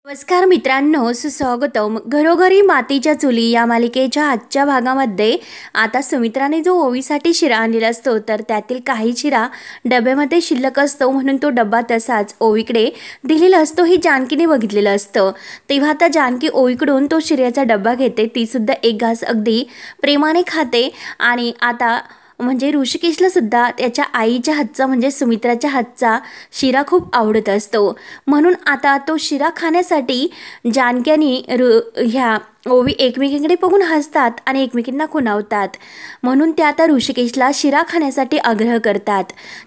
नमस्कार मित्रांनो, सुस्वागतम. घरोघरी मातीच्या चुली या मालिकेच्या आजच्या भागामध्ये आता सुमित्राने जो ओवीसाठी शिरा आणलेला असतो तर त्यातील काही शिरा डब्यामध्ये शिल्लक असतो, म्हणून तो डब्बा तसाच ओवीकडे दिलेला असतो. ही जानकीने बघितलेलं असतं. तेव्हा आता जानकी ओवीकडून तो शिऱ्याचा डब्बा घेते. ती सुद्धा एक घास अगदी प्रेमाने खाते आणि आता म्हणजे ऋषिकेशला सुद्धा त्याच्या आईच्या हातचा म्हणजे सुमित्राच्या हातचा शिरा खूप आवडत असतो. म्हणून आता तो शिरा खाण्यासाठी जानकी आणि ह्या ओवी एकमेकींकडे बघून हसतात आणि एकमेकींना खुणावतात. म्हणून त्या आता ऋषिकेशला शिरा खाण्यासाठी आग्रह करतात.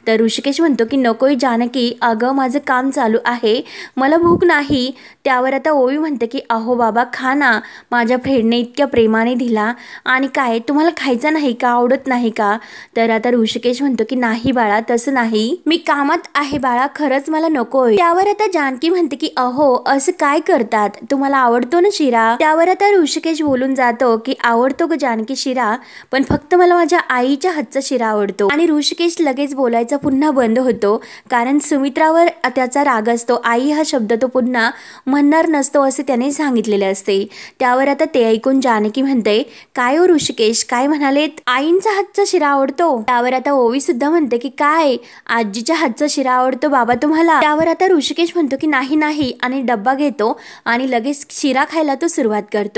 तर ऋषिकेश म्हणतो की नकोय जानकी, अगं माझं काम चालू आहे, मला भूक नाही. त्यावर आता ओवी म्हणते की अहो बाबा खा ना, माझ्या फ्रेंडने इतक्या प्रेमाने दिला आणि काय तुम्हाला खायचं नाही का, आवडत नाही का? तर आता ऋषिकेश म्हणतो की नाही बाळा, तसं नाही, मी कामात आहे बाळा, खरंच मला नकोय. त्यावर आता जानकी म्हणते की अहो असं काय करतात, तुम्हाला आवडतो ना शिरा? त्यावर आता ऋषिकेश बोलून जातो की आवडतो ग जानकी शिरा, पण फक्त मला माझ्या आईच्या हातचा शिरा आवडतो. आणि ऋषिकेश लगेच बोलायचा पुन्हा बंद होतो, कारण सुमित्रावर त्याचा राग असतो. आई हा शब्द तो पुन्हा म्हणणार नसतो असे त्याने सांगितलेले असते. त्यावर आता ते ऐकून जानकी म्हणते काय हो ऋषिकेश, काय म्हणालेत, आईंचा हातचा शिरा आवडतो? त्यावर आता ओवी सुद्धा म्हणते की काय आजीच्या हातचा शिरा आवडतो बाबा तुम्हाला? त्यावर आता ऋषिकेश म्हणतो की नाही नाही आणि डब्बा घेतो आणि लगेच शिरा खायला तो सुरुवात करतो.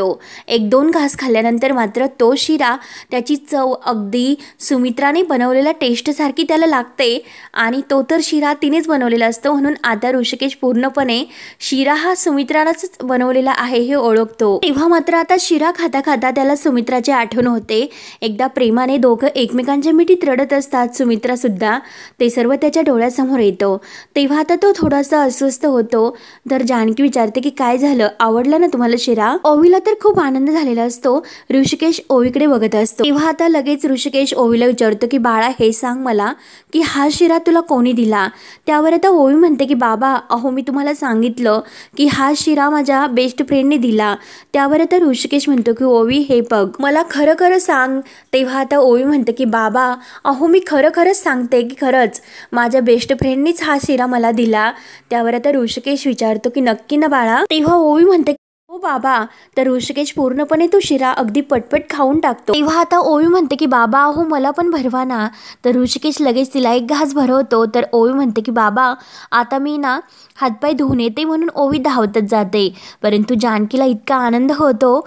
एक दोन घास खाल्ल्यानंतर मात्र तो शिरा त्याची चव अगदी सुमित्राने बनवलेल्या टेस्ट सारखी त्याला लागते आणि तो तर शिरा तिनेच बनवलेला असतो. म्हणून आता ऋषिकेश पूर्णपणे शिरा हा सुमित्रालाच बनवलेला आहे हे ओळखतो. तेव्हा मात्र आता शिरा खाता खाता त्याला सुमित्राची आठवण होते. एकदा प्रेमाने दोघं एकमेकांच्या मिठीत रडत असतात, सुमित्रा सुद्धा, ते सर्व त्याच्या डोळ्यासमोर येतो. तेव्हा आता तो थोडासा अस्वस्थ होतो. तर जानकी विचारते की काय झालं, आवडला ना तुम्हाला शिरा? ओवीला तर खूप आनंद झालेला असतो. ऋषिकेश ओवीकडे बघत असतो. तेव्हा आता लगेच ऋषिकेश ओवीला विचारतो की बाळा हे सांग मला की हा शिरा तुला कोणी दिला? त्यावर आता ओवी म्हणते की बाबा अहो मी तुम्हाला सांगितलं की हा शिरा माझ्या बेस्ट फ्रेंडने दिला. त्यावर आता ऋषिकेश म्हणतो की ओवी हे बघ, मला खरं खरं सांग. तेव्हा आता ओवी म्हणते की बाबा अहो मी खरं खरंच सांगते की खरंच माझ्या बेस्ट फ्रेंडनीच हा शिरा मला दिला. त्यावर आता ऋषिकेश विचारतो की नक्की ना बाळा? तेव्हा ओवी म्हणते हो बाबा. तर ऋषिकेश पूर्णपणे तो शिरा अगदी पटपट खाऊन टाकतो. तेव्हा आता ओवी म्हणते की बाबा अहो मला पण भरवा ना. तर ऋषिकेश लगेच तिला एक घास भरवतो. तर ओवी म्हणते की बाबा आता मी ना हातपाय धुवून येते, म्हणून ओवी धावतच जाते. परंतु जानकीला इतका आनंद होतो,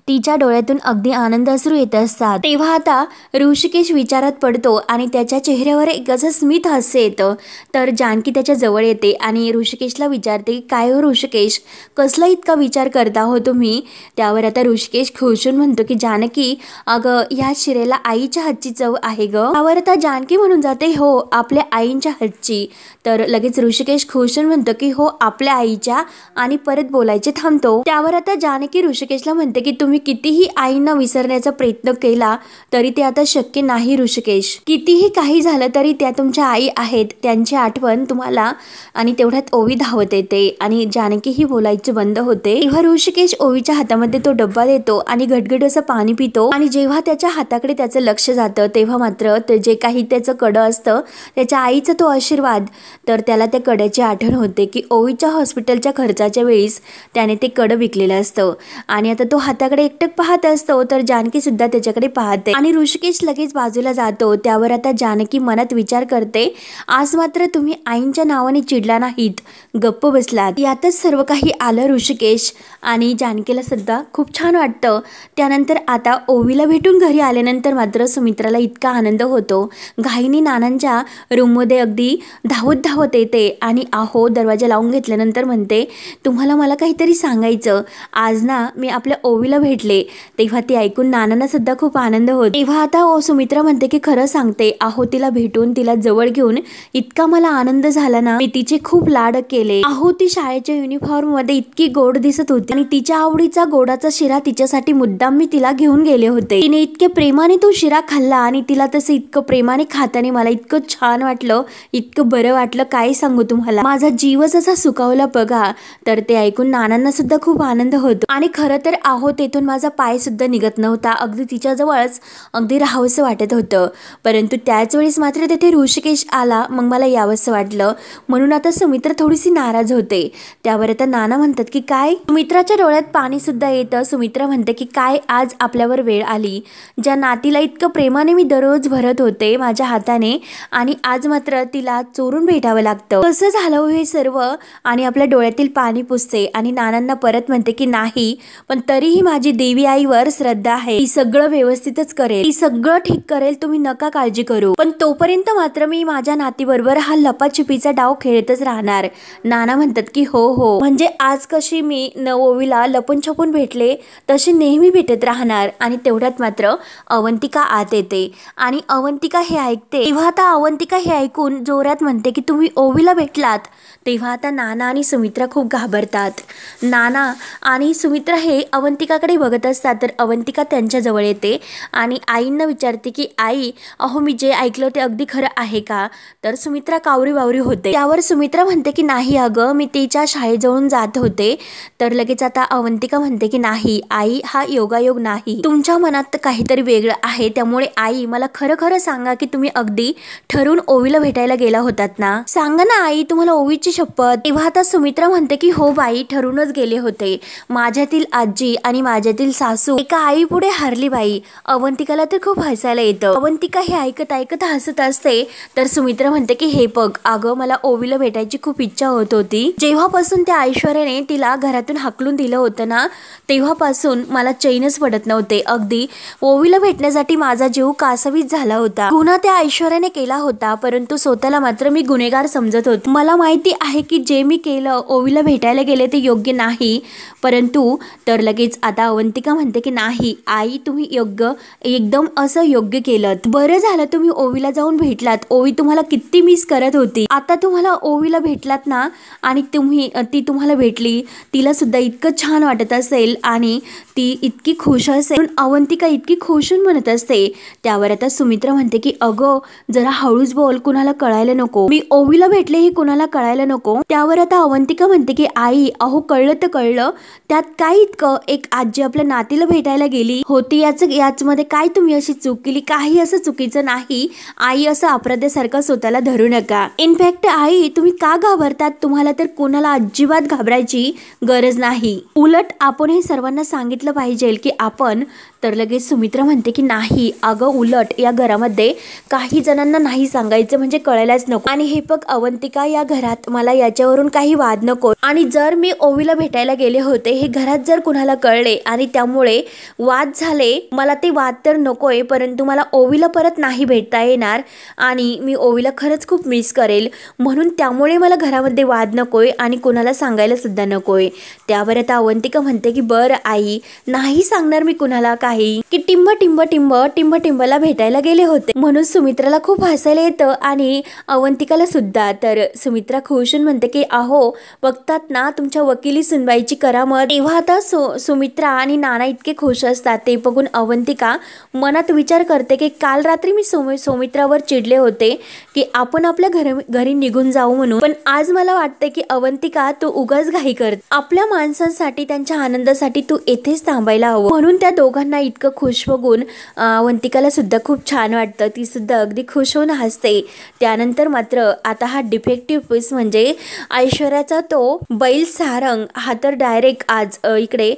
तिच्या डोळ्यातून अगदी आनंद अश्रू येत असतात. तेव्हा आता ऋषिकेश विचारात पडतो आणि त्याच्या चेहऱ्यावर एक असं स्मित हास्य येतं. तर जानकी त्याच्या जवळ येते आणि ऋषिकेशला विचारते काय हो ऋषिकेश, कसला इतका विचार करता हो तुम्ही? त्यावर आता ऋषिकेश खुशून म्हणतो की जानकी अगं ह्या शिरेला आईच्या हातची चव आहे ग. त्यावर आता जानकी म्हणून जाते हो आपल्या आईंच्या हातची. तर लगेच ऋषिकेश खुशून म्हणतो की हो आपल्या आईच्या, आणि परत बोलायचे थांबतो. त्यावर आता जानकी ऋषिकेशला म्हणते की तुम्ही कितीही आईंना विसरण्याचा प्रयत्न केला तरी ते आता शक्य नाही ऋषिकेश. कितीही काही झालं तरी त्या तुमच्या आई आहेत, त्यांची आठवण तुम्हाला. आणि तेवढ्यात ओवी धावत येते आणि जानकी ही बोलायचे बंद होते. तेव्हा ऋषिकेश ओवीच्या हातामध्ये तो डब्बा देतो आणि घटघट असं पाणी पितो. आणि जेव्हा त्याच्या हाताकडे त्याचं लक्ष जातं तेव्हा मात्र जे काही त्याचं कडं असतं, त्याच्या आईचा तो आशीर्वाद, तर त्याला त्या कड्याची आठवण होते की ओवीच्या हॉस्पिटलच्या खर्चाच्या वेळीस त्याने ते कडं विकलेलं असतं. आणि आता तो हाताकडे एकटक पाहत असतो. तर जानकी सुद्धा त्याच्याकडे पाहते आणि ऋषिकेश लगेच बाजूला जातो. त्यावर आता जानकी मनात विचार करते आज मात्र तुम्ही आईंच्या नावाने चिडला नाहीत, गप्प बसलात. यातच सर्व काही आलं ऋषिकेश आणि जानकीला सुद्धा खूप छान वाटतं. त्यानंतर आता ओवीला भेटून घरी आल्यानंतर मात्र सुमित्राला इतका आनंद होतो. घाईनी नानांच्या रूममध्ये अगदी धावत धावत येते आणि अहो दरवाजा लावून घेतल्यानंतर म्हणते तुम्हाला मला काहीतरी सांगायचं, आज ना मी आपल्या ओवीला भेटले. तेव्हा ते ऐकून नानांना सुद्धा खूप आनंद होतो. तेव्हा आता सुमित्रा म्हणते की खरं सांगते, अहो तिला भेटून तिला जवळ घेऊन इतका मला आनंद झाला ना, मी तिचे खूप लाड केले. अहो ती शाळेच्या युनिफॉर्म मध्ये इतकी गोड दिसत होती आणि तिच्या आवडीचा गोडाचा शिरा तिच्यासाठी मुद्दाम मी तिला घेऊन गेले होते. तिने इतके प्रेमाने तो शिरा खाल्ला आणि तिला तसं इतकं प्रेमाने खाताना मला इतकं छान वाटलं, इतकं बरं वाटलं, काय सांगू तुम्हाला, माझा जीवच असा सुकावला बघा. तर ते ऐकून नानांना सुद्धा खूप आनंद होतो. आणि खरं तर अहो तेथून माझा पाय सुद्धा निघत नव्हता. अगदी तिच्याजवळच अगदी राहावंसं वाटत होतं. परंतु त्याच वेळेस मात्र तेथे ऋषिकेश आला. मग मला यावंसं वाटलं. म्हणून आता सुमित्रा थोडीशी नाराज होते. त्यावर आता नाना म्हणतात की काय. सुमित्राच्या डोळ्यात पाणी सुद्धा येतं. सुमित्रा म्हणते की काय आज आपल्यावर वेळ आली. ज्या नातीला इतकं प्रेमाने मी दररोज भरत होते माझ्या हाताने, आणि आज मात्र तिला चोरून भेटावं लागतं. कसं झालं हे सर्व. आणि आपल्या डोळ्यातील पाणी पुसते आणि नानांना परत म्हणते की नाही, पण तरीही माझी देवी आईवर श्रद्धा आहे. ती सगळं व्यवस्थितच करेल, ती सगळं ठीक करेल, तुम्ही नका काळजी करू. पण तोपर्यंत मात्र मी माझ्या नातीबरोबर हा लपाछुपीचा डाव खेळतच राहणार. नाना म्हणतात की हो हो, म्हणजे आज कशी मी ओवीला लपून छपून भेटले तशी नेहमी भेटत राहणार. आणि तेवढ्यात मात्र अवंतिका आत येते आणि अवंतिका हे ऐकते. तेव्हा आता अवंतिका हे ऐकून जोरात म्हणते की तुम्ही ओवीला भेटलात. तेव्हा आता नाना आणि सुमित्रा खूप घाबरतात. नाना आणि सुमित्रा हे अवंतिकाकडे बघत असतात. तर अवंतिका त्यांच्या जवळ येते आणि आईंना विचारते की आई, अहो मी जे ऐकलं ते अगदी खरं आहे का. तर सुमित्रा कावरी बावरी होते. त्यावर सुमित्रा म्हणते की नाही अगं, मी तिच्या शाळेजवळून जात होते. तर लगेच आता अवंतिका म्हणते की नाही आई, हा योगायोग नाही, तुमच्या मनात काहीतरी वेगळं आहे. त्यामुळे आई मला खरं खरं सांगा की तुम्ही अगदी ठरून ओवीला भेटायला गेला होतात ना. सांगा ना आई, तुम्हाला ओवीची शपथ. तेव्हा आता सुमित्रा म्हणते की हो बाई, ठरूनच गेले होते. माझ्यातील आजी आणि माझ्यातील सासू एका आई पुढे हारली बाई. अवंतिकाला तर खूप हसायला येतं. अवंतिका हे ऐकत ऐकत हसत असते. तर सुमित्रा म्हणते की हे बघ अगं, मला ओवीला भेटायची खूप इच्छा होत होती. जेव्हापासून त्या ऐश्वर्याने तिला घरातून हाकलून दिलं होतं ना, तेव्हापासून मला चैनच पडत नव्हते. अगदी ओवीला भेटण्यासाठी माझा जीव कासावीस झाला होता. गुन्हा त्या ऐश्वर्याने केला होता, परंतु स्वतःला मात्र मी गुन्हेगार समजत होते. मला माहिती आहे की जे मी केलं, ओवीला भेटायला गेले ते योग्य नाही. परंतु तर लगेच आता अवंतिका म्हणते की नाही आई, तुम्ही योग्य एकदम असं योग्य केलं. बरं झालं तुम्ही ओवीला जाऊन भेटलात. ओवी तुम्हाला किती मिस करत होती. आता तुम्हाला ओवीला भेटलात ना, आणि ती तुम्हाला भेटली, तिला सुद्धा इतकं छान वाटत असेल आणि ती इतकी खुश असेल. अवंतिका इतकी खुशून म्हणत असते. त्यावर आता सुमित्रा म्हणते की अगं जरा हळूच बोल, कुणाला कळायला नको. मी ओवीला भेटले हे कुणाला कळायला नको. त्यावर आता अवंतिका म्हणते की आई, अहो कळलं तर कळलं, त्यात काय इतकं. एक आजी आपल्या नातीला भेटायला गेली होती, याचमध्ये काय तुम्ही अशी चूक केली. काही असं चुकीचं नाही आई, असं अपराध्यासारखं स्वतःला धरू नका. इनफॅक्ट आई, तुम्ही का घाबरतात. तुम्हाला तर कोणाला अजिबात घाबरायची गरज नाही. उलट आपण हे सर्वांना सांगितलं पाहिजे की आपण. तर लगेच सुमित्रा म्हणते की नाही अगं, उलट या घरामध्ये काही जणांना नाही सांगायचं, म्हणजे कळायलाच नको. आणि हे बघ अवंतिका, या घरात मला याच्यावरून काही वाद नको. आणि जर मी ओवीला भेटायला गेले होते, हे घरात जर कुणाला कळले आणि त्यामुळे वाद झाले, मला ते वाद तर नकोय. परंतु मला ओवीला परत नाही भेटता येणार आणि मी ओवीला खरंच खूप मिस करेल. म्हणून त्यामुळे मला घरामध्ये वाद नकोय आणि कुणाला सांगायला सुद्धा नकोय. त्यावर आता अवंतिका म्हणते की बरं आई, नाही सांगणार मी कुणाला काही. की टिंब टिंब टिंब टिंब टिंबला भेटायला गेले होते. म्हणून सुमित्राला खूप हसायला येतं आणि अवंतिकाला सुद्धा. तर सुमित्रा खुशून म्हणते की अहो बघतात ना तुमच्या वकिली सुनबाईची करामत. तेव्हा आता सुमित्रा आणि नाना इतके खुश असतात. ते बघून अवंतिका मनात विचार करते की काल रात्री मी सुमित्रावर चिडले होते की आपण आपल्या घरी निघून जाऊ म्हणून, पण आज मला वाटते की अवंतिका तू उगाच घाई कर. आपल्या माणसांसाठी, त्यांच्या आनंदासाठी तू येथेच थांबायला हवं. म्हणून त्या दोघांना इतकं खुश बघून अवंतिकाला सुद्धा खूप छान वाटतं. ती सुद्धा अगदी खुश होऊन हसते. त्यानंतर मात्र आता हा डिफेक्टिव्ह पीस म्हणजे ऐश्वर्याचा तो बैल सारंग, हा तर डायरेक्ट आज इकडे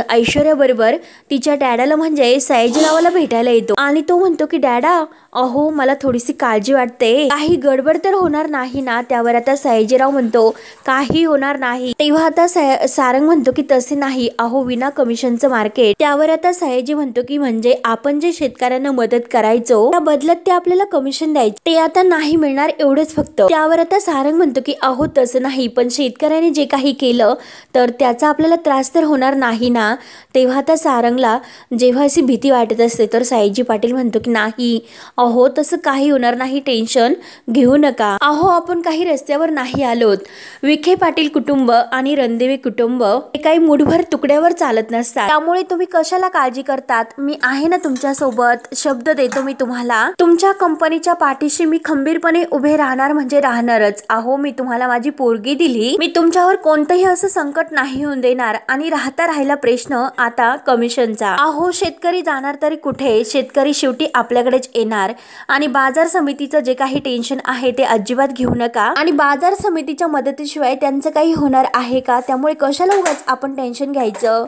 ऐश्वर्याबरोबर तिच्या डॅडाला म्हणजे सयाजीरावाला भेटायला येतो. आणि तो म्हणतो की डॅडा, अहो मला थोडीशी काळजी वाटते, काही गडबड तर होणार नाही ना. त्यावर आता सयाजीराव म्हणतो काही होणार नाही. तेव्हा आता सारंग म्हणतो की तसे नाही, अहो विना कमिशनचं मार्केट. त्यावर आता सयाजी म्हणतो की म्हणजे आपण जे शेतकऱ्यांना मदत करायचो त्या बदल्यात ते आपल्याला कमिशन द्यायचे, ते आता नाही मिळणार, एवढंच फक्त. त्यावर आता सारंग म्हणतो की अहो तसं नाही, पण शेतकऱ्याने जे काही केलं तर त्याचा आपल्याला त्रास तर होणार नाही ना. तेव्हा आता सारंगला जेव्हा अशी भीती वाटत असते तर सयाजी पाटील म्हणतो की नाही अहो तसं काही होणार नाही, टेन्शन घेऊ नका. अहो आपण काही रस्त्यावर नाही आलोत. विखे पाटील कुटुंब आणि रणदिवे कुटुंब हे काही मुठभर तुकड्यावर चालत नसतात. त्यामुळे तुम्ही कशाला काळजी करतात, मी आहे ना तुमच्या सोबत, शब्द देतो मी तुम्हाला. तुमच्या कंपनीच्या पाठीशी मी खंबीरपणे उभे राहणार म्हणजे राहणारच। अहो मी तुम्हाला माझी पोरगी दिली, मी तुमच्यावर कोणतंही असं संकट नाही येऊन देणार। आणि राहिला प्रश्न आता कमिशनचा। अहो शेतकरी जाणार तरी कुठे, शेतकरी शेवटी आपल्याकडेच येणार। आणि बाजार समितीचं जे काही टेन्शन आहे ते अजिबात घेऊ नका, आणि बाजार समितीच्या मदतीशिवाय त्यांचं काही होणार आहे का? त्यामुळे कशाला उगाच आपण टेन्शन घ्यायचं।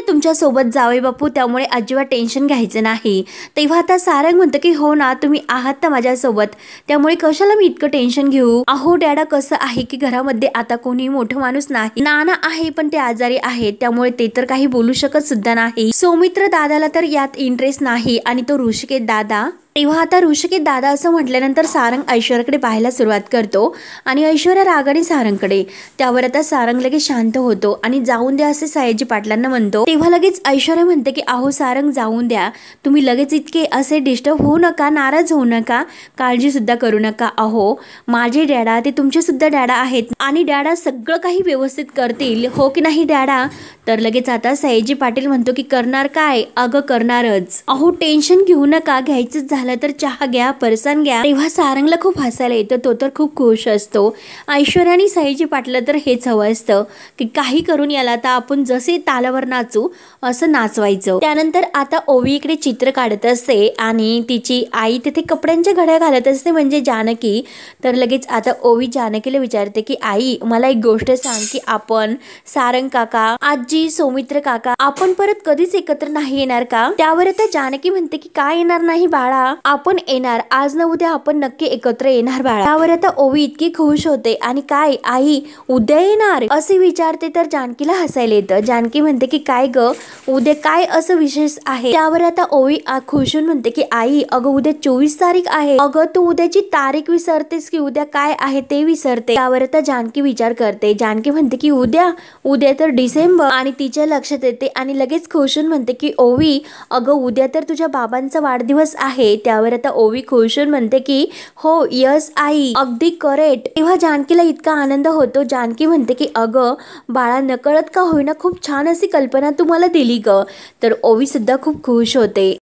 तुमच्या सोबत जावे बापू, त्यामुळे अजिबात टेन्शन घ्यायचं नाही। तेव्हा आता सारंग म्हणतं की हो ना, तुम्ही आहात ना माझ्यासोबत, त्यामुळे कशाला मी इतकं टेन्शन घेऊ। अहो डॅडा कसं आहे की घरामध्ये आता कोणी मोठं माणूस नाही, नाना आहे पण ते आजारी आहेत, त्यामुळे ते तर काही बोलू शकत सुद्धा नाही। सौमित्र दादाला तर यात इंटरेस्ट नाही, आणि तो ऋषिकेश दादा। तेव्हा आता ऋषिकेश दादा असं म्हटल्यानंतर सारंग ऐश्वर्याकडे पाहायला सुरुवात करतो, आणि ऐश्वर्या रागाने सारंगकडे। त्यावर आता सारंग लगेच शांत होतो आणि जाऊन द्या असे सयाजी पाटलांना म्हणतो। तेव्हा लगेच ऐश्वर्या म्हणते की अहो सारंग जाऊन द्या, तुम्ही लगेच इतके असे डिस्टर्ब होऊ नका, नाराज होऊ नका, काळजी सुद्धा करू नका। अहो माझे डॅडा ते तुमचे सुद्धा डॅडा आहेत, आणि डॅडा सगळं काही व्यवस्थित करतील, हो की नाही डॅडा? तर लगेच आता सयाजी पाटील म्हणतो की करणार काय? अगं करणारच। अहो टेन्शन घेऊ नका, घ्यायचंच झालं तर चहा घ्या, परसान घ्या। तेव्हा सारंगला खूप हसायला येतं, तो तर खूप खुश असतो। ऐश्वर्या आणि सयाजी पाटला तर हेच हवं असतं की काही करून याला आता आपण जसे तालावर नाचू असं नाचवायचं। त्यानंतर आता ओवी इकडे चित्र काढत असते, आणि तिची आई तिथे कपड्यांच्या घड्या घालत असते, म्हणजे जानकी। तर लगेच आता ओवी जानकीला विचारते की आई मला एक गोष्ट सांग की आपण सारंग काका, आजी, सौमित्र काका आपण परत कधीच एकत्र नाही येणार का? त्यावर आता जानकी म्हणते की काय येणार नाही बाळा, आपण येणार, आज न उद्या आपण नक्की एकत्र येणार बाळा। त्यावर आता ओवी इतकी खुश होते, आणि काय आई उद्या येणार असे विचारते, तर जानकीला हसायला येतं। जानकी म्हणते की काय ग, उद्या काय असं विशेष आहे? त्यावर आता ओवी खुशून म्हणते की आई अगं उद्या 24 तारीख आहे, अगं तू उद्याची तारीख विसरतेस की उद्या काय आहे ते विसरते। त्यावर आता जानकी विचार करते, जानकी म्हणते की उद्या तर डिसेंबर, आणि तिच्या लक्षात येते, आणि लगेच खुशून म्हणते की ओवी अगं उद्या तर तुझ्या बाबांचा वाढदिवस आहे। त्यावर आता ओवी खुशून म्हणते की हो यस आई, अगदी करेक्ट। तेव्हा जानकीला इतका आनंद होतो, जानकी म्हणते की अगं बाळा नकळत का होईना खूप छान अशी कल्पना तुम्हाला दिली ग। तर ओवी सुद्धा खूप खुश होते।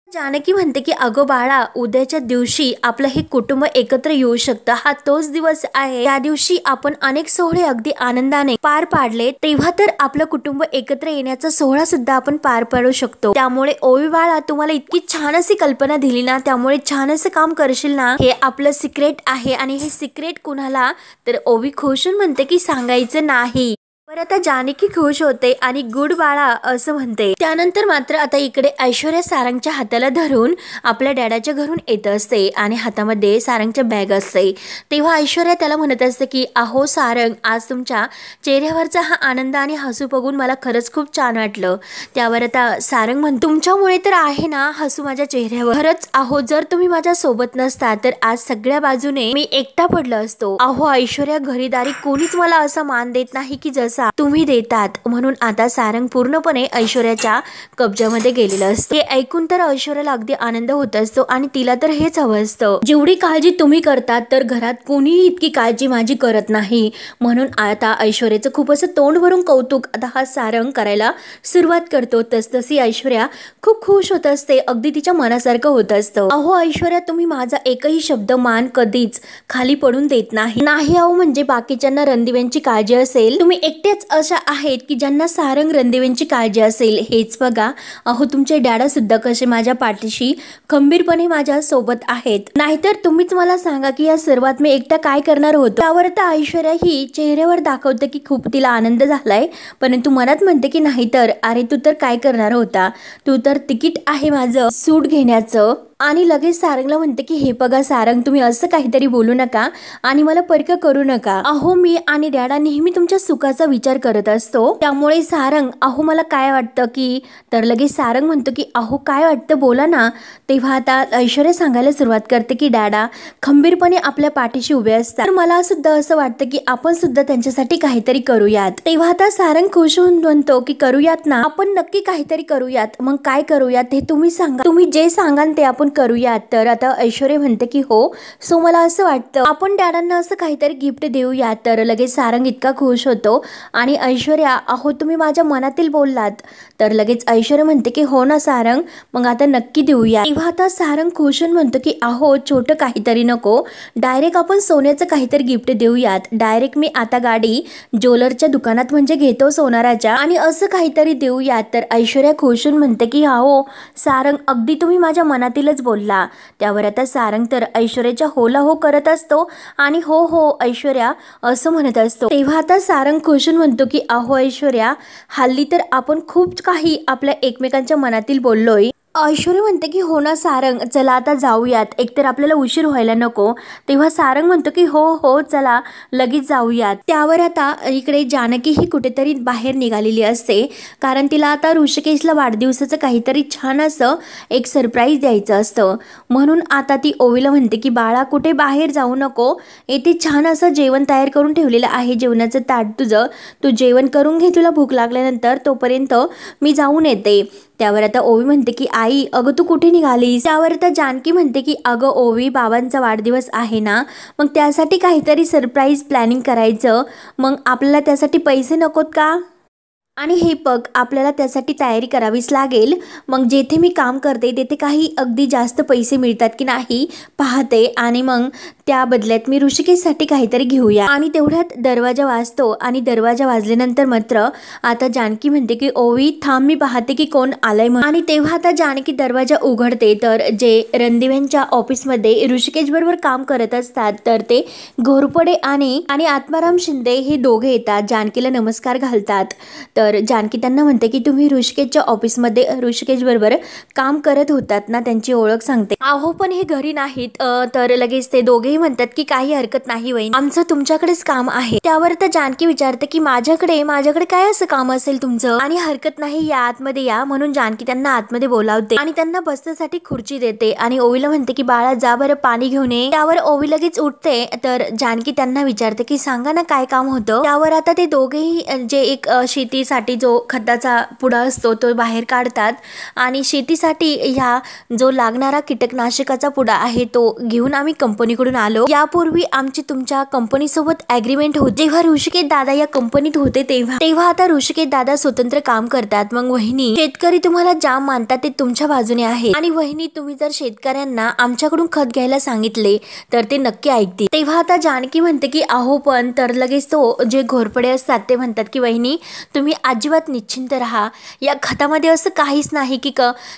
जानकी म्हणते की अगं बाळा उद्याच्या दिवशी आपलं हे कुटुंब एकत्र येऊ शकतं, हा तोच दिवस आहे। त्या दिवशी आपण अनेक सोहळे अगदी आनंदाने पार पाडले, तेव्हा तर आपलं कुटुंब एकत्र येण्याचा सोहळा सुद्धा आपण पार पाडू शकतो। त्यामुळे ओवी बाळा तुम्हाला इतकी छान अशी कल्पना दिली ना, त्यामुळे छान असं काम करशील ना, हे आपलं सिक्रेट आहे, आणि हे सिक्रेट कुणाला? तर ओवी खुशून म्हणते की सांगायचं नाही। पर आता जानकी खुश होते आणि गुड बाळा असं म्हणते। त्यानंतर मात्र आता इकडे ऐश्वर्या सारंगच्या हाताला धरून आपल्या डॅडाच्या घरून येत असते, आणि हातामध्ये सारंगच्या बॅग असते। तेव्हा ऐश्वर्या त्याला म्हणत असते की अहो सारंग, आज तुमच्या चेहऱ्यावरचा हा आनंद आणि हसू बघून मला खरंच खूप छान वाटलं। त्यावर आता सारंग म्हणतो तुमच्यामुळे तर आहे ना हसू माझ्या चेहऱ्यावर, खरंच अहो जर तुम्ही माझ्या सोबत नसता तर आज सगळ्या बाजूने मी एकटा पडलो असतो। अहो ऐश्वर्या घरीदारी कोणीच मला असा मान देत नाही की जसा तुम्ही देतात, म्हणून आता सारंग पूर्णपणे ऐश्वर्याच्या कब्जामध्ये गेलेलं असतं। हे ऐकून तर ऐश्वर्याला अगदी आनंद होत असतो, आणि तिला तर हेच हवं असतं, जेवढी काळजी तुम्ही करतात तर घरात कोणीही इतकी काळजी माझी करत नाही। म्हणून आता ऐश्वर्याचं खूप असं तोंड भरून कौतुक आता हा सारंग करायला सुरुवात करतो। तसतशी ऐश्वर्या खूप खुश होत असते, अगदी तिच्या मनासारखं होत असतं। अहो ऐश्वर्या तुम्ही माझा एकही शब्द मान कधीच खाली पडून देत नाही अहो, म्हणजे बाकीच्यांना रणदिव्यांची काळजी असेल, तुम्ही एकटे अशा आहेत की ज्यांना सारंग रणदिव्यांची काळजी असेल। हेच बघा अहो तुमचे डॅडा सुद्धा कसे माझ्या पाठीशी खंबीरपणे माझ्या सोबत आहेत, नाहीतर तुम्हीच मला सांगा की या सर्वात मी एकटा काय करणार होतो। त्यावर तर ऐश्वर्या ही चेहऱ्यावर दाखवते की खूप तिला आनंद झालाय, परंतु मनात म्हणते की नाही तर अरे तू तर काय करणार होता, तू तर तिकीट आहे माझं सूट घेण्याचं। आणि लगेच सारंगला म्हणते की हे बघा सारंग, तुम्ही असं काहीतरी बोलू नका आणि मला परक करू नका। अहो मी आणि डॅडा नेहमी तुमच्या सुखाचा विचार करत असतो, त्यामुळे सारंग अहो मला काय वाटतं की, तर लगेच सारंग म्हणतो की अहो काय वाटतं बोला ना। तेव्हा आता ऐश्वर्या सांगायला सुरुवात करते की डॅडा खंबीरपणे आपल्या पाठीशी उभे असतात, तर मला सुद्धा असं वाटतं की आपण सुद्धा त्यांच्यासाठी काहीतरी करूयात। तेव्हा आता सारंग खुश होऊन म्हणतो की करूयात ना, आपण नक्की काहीतरी करूयात, मग काय करूयात हे तुम्ही सांगा, तुम्ही जे सांगाल ते आपण आपण करूया। तर आता ऐश्वर्या म्हणते की हो, सो मला असं वाटतं आपण डॅडांना असं काहीतरी गिफ्ट देऊया। तर लगेच सारंग इतका खुश होतो आणि ऐश्वर्या, अहो तुम्ही माझ्या मनातील बोललात। तर लगेच ऐश्वर्या म्हणते की हो ना सारंग, मग आता नक्की देऊया। तेव्हा आता सारंग खुश होऊन म्हणतो की अहो छोटं काहीतरी नको, डायरेक्ट आपण सोन्याचं काहीतरी गिफ्ट देऊयात। डायरेक्ट मी आता गाडी ज्वेलरच्या दुकानात म्हणजे घेतो सोनाराच्या, आणि असं काहीतरी देऊयात। तर ऐश्वर्या खुश होऊन म्हणते की हो सारंग, अगदी तुम्ही माझ्या मनातीलच बोलला। त्यावर आता सारंग तर ऐश्वर्याच्या होला हो करत असतो आणि हो हो ऐश्वर्या असं म्हणत असतो। तेव्हा आता सारंग खुश होऊन म्हणतो की अहो ऐश्वर्या, हल्ली तर आपण खूप काही आपल्या एकमेकांच्या मनातील बोललोय। ऐश्वर्या म्हणते की हो ना सारंग, चला आता जाऊयात, एकतर आपल्याला उशीर व्हायला नको। तेव्हा सारंग म्हणतो की हो हो चला लगेच जाऊयात। त्यावर आता इकडे जानकी ही कुठेतरी बाहेर निघालेली असते, कारण तिला आता ऋषिकेशला वाढदिवसाचं काहीतरी छान असं एक सरप्राईज द्यायचं असतं। म्हणून आता ती ओवीला म्हणते की बाळा कुठे बाहेर जाऊ नको, येथे छान असं जेवण तयार करून ठेवलेलं आहे, जेवणाचं ताट तुझं, तू जेवण करून घे, तुला भूक लागल्यानंतर, तोपर्यंत मी जाऊन येते। त्यावर आता ओवी म्हणते की आई अगं तू कुठे निघालीस? त्यावर आता जानकी म्हणते की अगं ओवी, बाबांचा वाढदिवस आहे ना, मग त्यासाठी काहीतरी सरप्राईज प्लॅनिंग करायचं, मग आपल्याला त्यासाठी पैसे नकोत का? आणि हे बघ आपल्याला त्यासाठी तयारी करावीच लागेल, मग जेथे मी काम करते तेथे काही अगदी जास्त पैसे मिळतात की नाही पाहते, आणि मग त्या बदल्यात मी ऋषिकेशसाठी काहीतरी घेऊया। आणि तेवढ्यात दरवाजा वाजतो आणि दरवाजा वाजल्यानंतर मात्र आता जानकी म्हणते की ओवी थांब, मी पाहते की कोण आलंय म्हणून। आणि तेव्हा आता जानकी दरवाजा उघडते तर जे रणदिव्यांच्या ऑफिसमध्ये ऋषिकेश बरोबर काम करत असतात, तर ते घोरपडे आणि आत्माराम शिंदे हे दोघे येतात, जानकीला नमस्कार घालतात। तर जानकी त्यांना म्हणते की तुम्ही ऋषिकेशच्या ऑफिसमध्ये ऋषिकेश बरोबर काम करत होतात ना, त्यांची ओळख सांगते। अहो पण हे घरी नाहीत। तर लगेच ते दोघेही म्हणतात की काही हरकत नाही वहिनी, आमचं तुमच्याकडेच काम आहे। त्यावर तर जानकी विचारते की माझ्याकडे काय असं काम असेल तुमचं? आणि हरकत नाही, या आतमध्ये या, म्हणून जानकी त्यांना आतमध्ये बोलावते आणि त्यांना बसण्यासाठी खुर्ची देते आणि ओवीला म्हणते की बाळा जा बरं पाणी घेऊन ये। त्यावर ओवी लगेच उठते। तर जानकी त्यांना विचारते की सांगा ना काय काम होतं? त्यावर आता ते दोघेही जे एक शेतीसाठी जो खताचा पुडा असतो तो बाहेर काढतात आणि शेतीसाठी ह्या जो लागणारा कीटकनाशकाचा पुडा आहे तो घेऊन आम्ही कंपनीकडून आलो। यापूर्वी आमची तुमच्या कंपनी सोबत ॲग्रीमेंट होती, जेव्हा ऋषिकेश दादा या कंपनीत होते तेव्हा आता ऋषिकेश दादा स्वतंत्र काम करतात। मग वहिनी, शेतकरी तुम्हाला जाम मानतात, ते तुमच्या बाजूने आहे, आणि वहिनी तुम्ही जर शेतकऱ्यांना आमच्याकडून खत घ्यायला सांगितले तर ते नक्की ऐकतील। तेव्हा आता जानकी म्हणते की अहो पण, तर लगेच तो जे घोरपडे असतात ते म्हणतात की वहिनी तुम्ही अजिबात निश्चिंत राहा, या खतामध्ये असं काहीच नाही की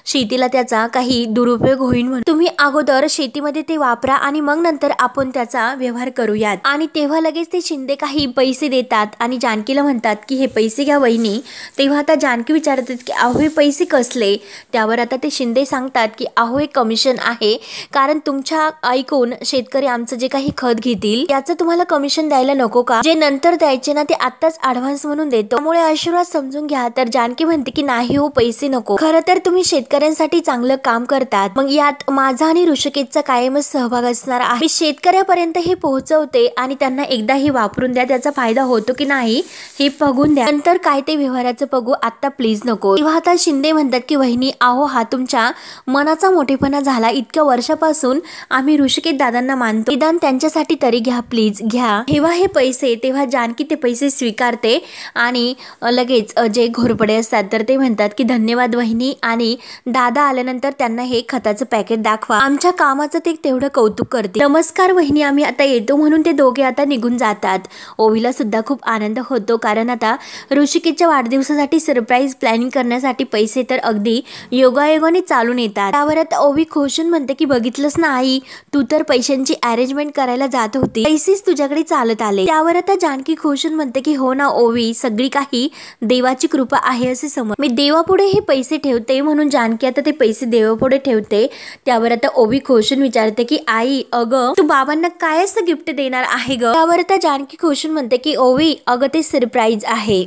शेतीला त्याचा काही दुरुपयोग होईल म्हणून, तुम्ही अगोदर शेतीमध्ये ते वापरा आणि मग नंतर आपण त्याचा व्यवहार करूयात। आणि तेव्हा लगेच ते शिंदे काही पैसे देतात आणि जानकीला म्हणतात की हे पैसे घ्या वहिनी। तेव्हा आता जानकी विचारतात की अहो हे पैसे कसले? त्यावर आता ते शिंदे सांगतात की अहो हे कमिशन आहे, कारण तुमच्या ऐकून शेतकरी आमचं जे काही खत घेतील त्याचं तुम्हाला कमिशन द्यायला नको का? जे नंतर द्यायचे ना ते आत्ताच ऍडव्हान्स म्हणून देतो, त्यामुळे आशीर्वाद समजून घ्या। तर जानकी म्हणते की नाही हो, पैसे नको, खरं तर तुम्ही शेतकऱ्यांसाठी चांगलं काम करतात, मग यात माझा आणि ऋषिकेशचा कायमच सहभाग असणार आहे। मी शेतकऱ्यापर्यंत हे पोहोचवते आणि त्यांना एकदा हे वापरून द्या, त्याचा फायदा होतो की नाही हे बघून द्या, नंतर काय ते व्यवहाराचं बघू, आता प्लीज नको। तेव्हा आता शिंदे म्हणतात की वहिनी अहो हा तुमच्या मनाचा मोठेपणा झाला, इतक्या वर्षापासून आम्ही ऋषिकेश दादांना मानतो, निदान त्यांच्यासाठी तरी घ्या, प्लीज घ्या, ठेवा हे पैसे। तेव्हा जानकी ते पैसे स्वीकारते आणि लगेच जे घोरपडे असतात तर ते म्हणतात की धन्यवाद वहिनी, आणि दादा आल्यानंतर त्यांना हे खताचं पॅकेट दाखवा, आमच्या कामाचं ते तेवढं कौतुक करते। नमस्कार वहिनी, आम्ही आता येतो, म्हणून ते दोघे आता निघून जातात। ओवीला सुद्धा खूप आनंद होतो, कारण आता ऋषिकेशच्या वाढदिवसासाठी सरप्राईज प्लॅनिंग करण्यासाठी पैसे तर अगदी योगायोगाने चालून येतात। त्यावर आता ओवी खुशून म्हणते की बघितलंस ना आई, तू तर पैशांची अरेंजमेंट करायला जात होती, पैसेच तुझ्याकडे चालत आले। त्यावर आता जानकी खुशून म्हणते की हो ना ओवी, सगळी काही देवाची कृपा आहे असे समज, मी देवापुढे हे पैसे ठेवते, म्हणून जानकी आता ते पैसे देवापुढे ठेवते। त्यावर आता ओवी खुशून विचारते की आई अगं तू बाबांना काय असं गिफ्ट देणार आहे ग? त्यावर आता जानकी खुशून म्हणते की ओवी अगं ते सरप्राईज आहे।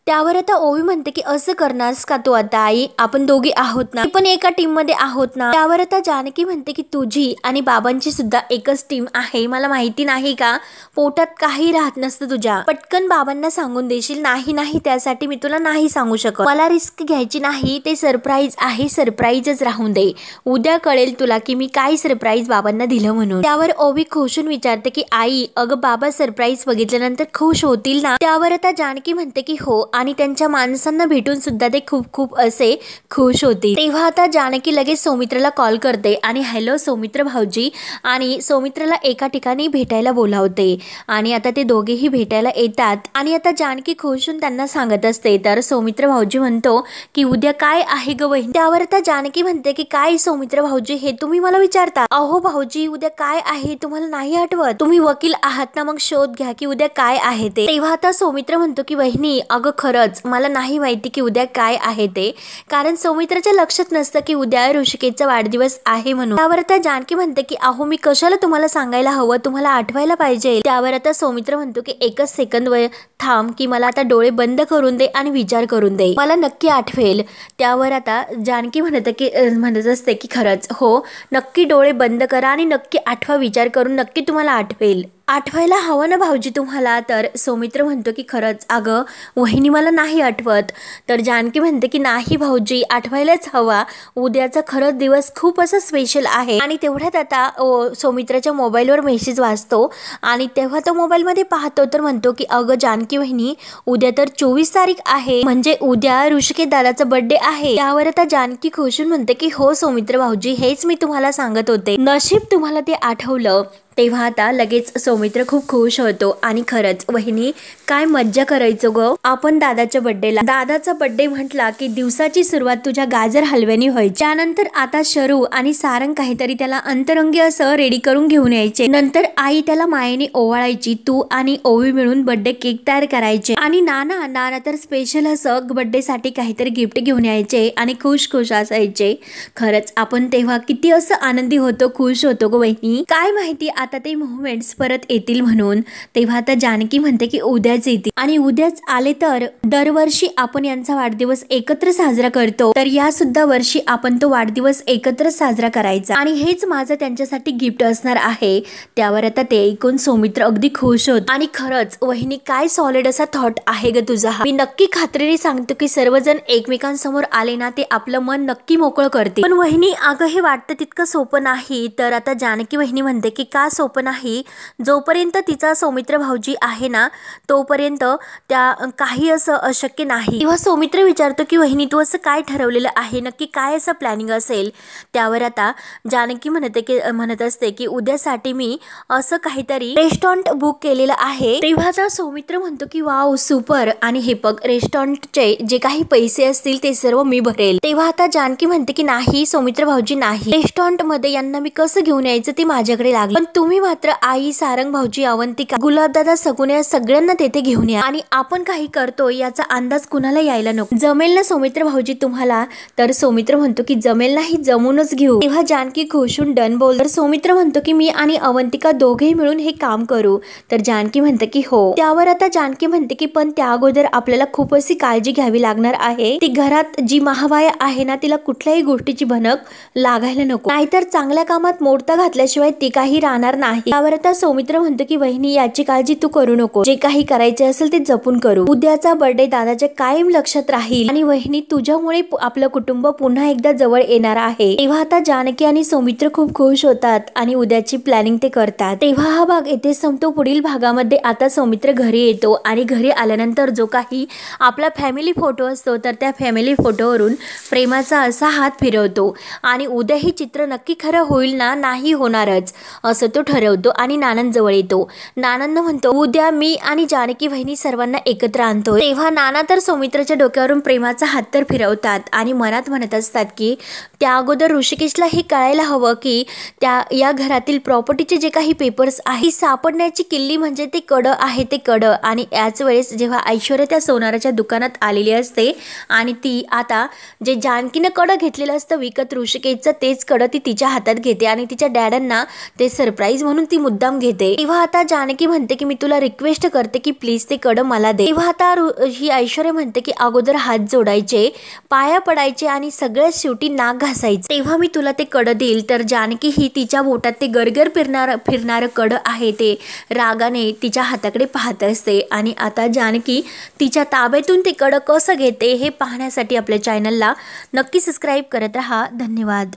त्यावर आता ओवी म्हणते की असं करणारस का तू आता आई, आपण दोघी आहोत ना, पण एका टीम मध्ये आहोत ना. त्यावर आता जानकी म्हणते की तुझी आणि बाबांची सुद्धा एकच टीम आहे, मला माहिती नाही का, पोटात काही राहत नसतं तुझ्या, पटकन बाबांना सांगून देशील. नाही नाही, त्यासाठी मी तुला नाही सांगू शकत, मला रिस्क घ्यायची नाही, ते सरप्राईज आहे, सरप्राईजच राहून दे, उद्या कळेल तुला की मी काय सरप्राईज बाबांना दिलं म्हणून. त्यावर ओवी खुशून विचारते की आई अगं बाबा सरप्राईज बघितल्यानंतर खुश होतील ना. त्यावर आता जानकी म्हणते की हो, आणि त्यांच्या माणसांना भेटून सुद्धा ते खूप खूप असे खुश होतील. तेव्हा आता जानकी लगेच सौमित्रला कॉल करते आणि हॅलो सौमित्र भाऊजी, आणि सौमित्रला एका ठिकाणी भेटायला बोलावते. आणि आता ते दोघेही भेटायला येतात आणि आता जानकी खुशून त्यांना सांगत असते. तर सौमित्र भाऊजी म्हणतो की उद्या काय आहे ग वहिनी. त्यावर आता जानकी म्हणते की काय सौमित्र भाऊजी, हे तुम्ही मला विचारता. अहो भाऊजी उद्या काय आहे तुम्हाला नाही आठवत, तुम्ही वकील आहात ना, मग शोध घ्या की उद्या काय आहे ते. तेव्हा आता सौमित्र म्हणतो की वहिनी अगं खरंच मला नाही माहिती की उद्या काय आहे ते, कारण सौमित्राच्या लक्षात नसतं की उद्या ऋषिकेशचा वाढदिवस आहे म्हणून. त्यावर आता जानकी म्हणते की अहो मी कशाला तुम्हाला सांगायला हवं, तुम्हाला आठवायला पाहिजे. त्यावर आता सौमित्र म्हणतो की एकच सेकंद थांब, की मला आता डोळे बंद करून दे आणि विचार करून दे, मला नक्की आठवेल. त्यावर आता जानकी म्हणत असते की खरंच हो, नक्की डोळे बंद करा आणि नक्की आठवा, विचार करून नक्की तुम्हाला आठवेल. आठवायला हवं ना भाऊजी तुम्हाला. तर सौमित्र म्हणतो की खरंच अगं वहिनी मला नाही आठवत. तर जानकी म्हणते की नाही भाऊजी आठवायलाच हवा, उद्याचा खरंच दिवस खूप असा स्पेशल आहे. आणि तेवढ्यात आता सौमित्राच्या मोबाईलवर मेसेज वाचतो आणि तेव्हा तो मोबाईलमध्ये पाहतो तर म्हणतो की अगं जानकी वहिनी उद्या तर 24 तारीख आहे, म्हणजे उद्या ऋषिकेश दादाचा बर्थडे आहे. त्यावर आता जानकी खुशून म्हणते की हो सौमित्र भाऊजी, हेच मी तुम्हाला सांगत होते, नशीब तुम्हाला ते आठवलं. तेव्हा आता लगेच सौमित्र खूप खुश होतो आणि खरंच वहिनी काय मज्जा करायचो ग आपण दादाच्या बर्थडेला. दादाचा बर्थडे म्हटला की दिवसाची सुरुवात तुझ्या गाजर हलव्यानी व्हायची. त्यानंतर आता शरू आणि सारंग काहीतरी त्याला अंतरंगी असं रेडी करून घेऊन यायचे. नंतर आई त्याला मायेने ओवाळायची, तू आणि ओवी मिळून बर्थडे केक तयार करायचे आणि नाना तर स्पेशल असं बर्थडे साठी काहीतरी गिफ्ट घेऊन यायचे आणि खुश खुश असायचे. खरंच आपण तेव्हा किती असं आनंदी होतो, खुश होतो ग वहिनी. काय माहिती आता ते मोमेंट्स परत येतील म्हणून. तेव्हा आता जानकी म्हणते की उद्याच येतील आणि उद्याच आले तर दरवर्षी आपण यांचा वाढदिवस एकत्र साजरा करतो, तर या सुद्धा वर्षी आपण तो वाढदिवस एकत्र साजरा करायचा आणि हेच माझं त्यांच्यासाठी गिफ्ट असणार आहे. त्यावर आता ते ऐकून सौमित्र अगदी खुश होत. आणि खरंच वहिनी काय सॉलिड असा थॉट आहे ग तुझा. मी नक्की खात्रीने सांगतो की सर्वजण एकमेकांसमोर आले ना ते आपलं मन नक्की मोकळं करते. पण वहिनी अगं हे वाटतं तितकं सोपं नाही. तर आता जानकी वहिनी म्हणते की का सोपं नाही, जोपर्यंत तिचा सौमित्र भाऊजी आहे ना तोपर्यंत त्या काही असं अशक्य नाही. तेव्हा सौमित्र विचारतो की वहिनी तू असं काय ठरवलेलं आहे, नक्की काय असं प्लॅनिंग असेल. त्यावर आता जानकी म्हणत असते की उद्यासाठी मी असं काहीतरी रेस्टॉरंट बुक केलेलं आहे. तेव्हा आता सौमित्र म्हणतो की वाव सुपर, आणि हे बघ रेस्टॉरंटचे जे काही पैसे असतील ते सर्व मी भरेल. तेव्हा आता जानकी म्हणते की नाही सौमित्र भाऊजी नाही, रेस्टॉरंट मध्ये यांना मी कसं घेऊन यायचं ते माझ्याकडे लागलं, पण तुम्ही मात्र आई सारंग भाऊजी अवंतिका गुलाबदादा सगुण्या सगळ्यांना तेथे घेऊन या आणि आपण काही करतो याचा अंदाज कुणाला यायला नको. जमेल ना सौमित्र भाऊजी तुम्हाला. तर सौमित्र म्हणतो की जमेल नाही, जमूनच घेऊ. तेव्हा जानकी खुशून डन बोल. तर सौमित्र म्हणतो की मी आणि अवंतिका दोघेही मिळून हे काम करू. तर जानकी म्हणते की हो. त्यावर आता जानकी म्हणते की पण त्या अगोदर आपल्याला खूप अशी काळजी घ्यावी लागणार आहे. ती घरात जी महाबाया आहे ना तिला कुठल्याही गोष्टीची भनक लागायला नको, नाहीतर चांगल्या कामात मोडता घातल्याशिवाय ती काही राहणार नाही. त्यावर आता सौमित्र म्हणतो की वहिनी याची काळजी तू करू नको, जे काही करायचे असेल ते जपून करू. उद्याचा बर्थडे दादाच्या कायम लक्षात राहील आणि वहिनी तुझ्यामुळे आपलं कुटुंब पुन्हा एकदा जवळ येणार आहे. तेव्हा आता जानकी आणि सौमित्र खूप खुश होतात आणि उद्याची प्लॅनिंग ते करतात. तेव्हा हा भाग येथे संपतो. पुढील भागामध्ये आता सौमित्र घरी येतो आणि घरी आल्यानंतर जो काही आपला फॅमिली फोटो असतो तर त्या फॅमिली फोटोवरून प्रेमाचा असा हात फिरवतो आणि उद्या हे चित्र नक्की खरं होईल ना, नाही होणारच असं तो ठरवतो आणि नानांजवळ येतो. नानांना म्हणतो उद्या मी आणि जानकी वहिनी सर्वांना एकत्र आणतो. तेव्हा नाना तर सौमित्राच्या डोक्यावरून प्रेमाचा हात तर फिरवतात आणि मनात म्हणत असतात की त्या अगोदर ऋषिकेशला हे कळायला हवं की या घरातील प्रॉपर्टीचे जे काही पेपर्स आहे सापडण्याची किल्ली म्हणजे ते कडं आहे, ते कडं. आणि याच वेळेस जेव्हा ऐश्वर्या त्या सोनाराच्या दुकानात आलेली असते आणि ती आता जे जानकीनं कडं घेतलेलं असतं विकत ऋषिकेशचं तेच कडं ती तिच्या हातात घेते आणि तिच्या डॅडांना ते सरप्राईज साईज म्हणून ती मुद्दाम घेते। तेव्हा आता जानकी म्हणते की मी तुला रिक्वेस्ट करते की प्लीज ते कड मला दे। तेव्हा आता ही ऐश्वर्या म्हणते की अगोदर हात जोडायचे, पाया पडायचे आणि सगळ्यात शेवटी नाक घासायचे, तेव्हा मी तुला ते कड देईल। तर जानकी ही तिच्या बोटात ते गरगर फिरणारं कड आहे ते रागाने तिच्या हाताकडे पाहत असते आणि आता जानकी तिच्या ताब्यातून ते कड कसं घेते हे पाहण्यासाठी आपल्या चॅनलला नक्की सबस्क्राईब करत राहा। धन्यवाद।